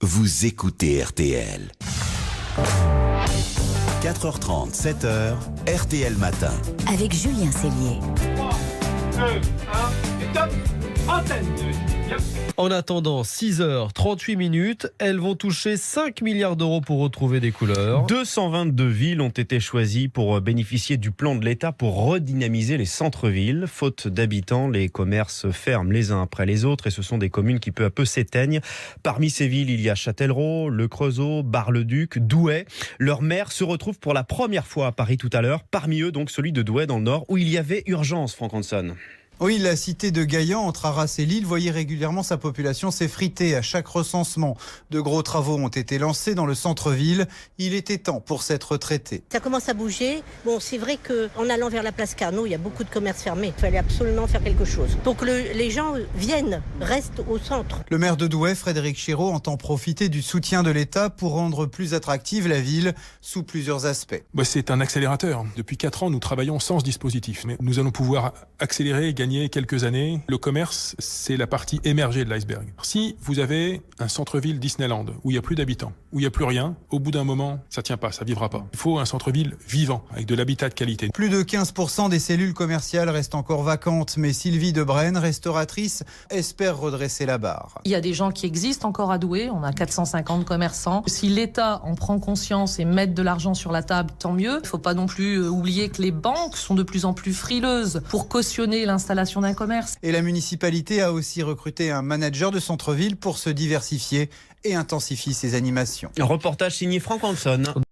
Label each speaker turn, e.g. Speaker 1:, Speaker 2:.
Speaker 1: Vous écoutez RTL. 4h30, 7h, RTL Matin.
Speaker 2: Avec Julien Cellier.
Speaker 3: 3, 2, 1, et top, antenne 2.
Speaker 4: En attendant 6h38, elles vont toucher 5 milliards d'euros pour retrouver des couleurs.
Speaker 5: 222 villes ont été choisies pour bénéficier du plan de l'État pour redynamiser les centres-villes. Faute d'habitants, les commerces ferment les uns après les autres et ce sont des communes qui peu à peu s'éteignent. Parmi ces villes, il y a Châtellerault, Le Creusot, Bar-le-Duc, Douai. Leurs maires se retrouvent pour la première fois à Paris tout à l'heure. Parmi eux, donc, celui de Douai dans le Nord où il y avait urgence, Franck Hanson.
Speaker 6: Oui, la cité de Gaillan, entre Arras et Lille, voyait régulièrement sa population s'effriter à chaque recensement. De gros travaux ont été lancés dans le centre-ville. Il était temps pour s'être traité.
Speaker 7: Ça commence à bouger. Bon, c'est vrai qu'en allant vers la place Carnot, il y a beaucoup de commerces fermés. Il fallait absolument faire quelque chose pour que les gens viennent, restent au centre.
Speaker 6: Le maire de Douai, Frédéric Chiraud, entend profiter du soutien de l'État pour rendre plus attractive la ville sous plusieurs aspects.
Speaker 8: C'est un accélérateur. Depuis 4 ans, nous travaillons sans ce dispositif. Mais nous allons pouvoir accélérer et gagner quelques années. Le commerce, c'est la partie émergée de l'iceberg. Si vous avez un centre-ville Disneyland où il n'y a plus d'habitants, où il n'y a plus rien, au bout d'un moment, ça tient pas, ça vivra pas. Il faut un centre-ville vivant, avec de l'habitat de qualité.
Speaker 6: Plus de 15% des cellules commerciales restent encore vacantes, mais Sylvie Debrenne, restauratrice, espère redresser la barre.
Speaker 9: Il y a des gens qui existent encore à Douai, on a 450 commerçants. Si l'État en prend conscience et met de l'argent sur la table, tant mieux. Il ne faut pas non plus oublier que les banques sont de plus en plus frileuses pour cautionner l'installation d'un commerce.
Speaker 6: Et la municipalité a aussi recruté un manager de centre-ville pour se diversifier et intensifier ses animations.
Speaker 5: Un reportage signé Franck Hanson.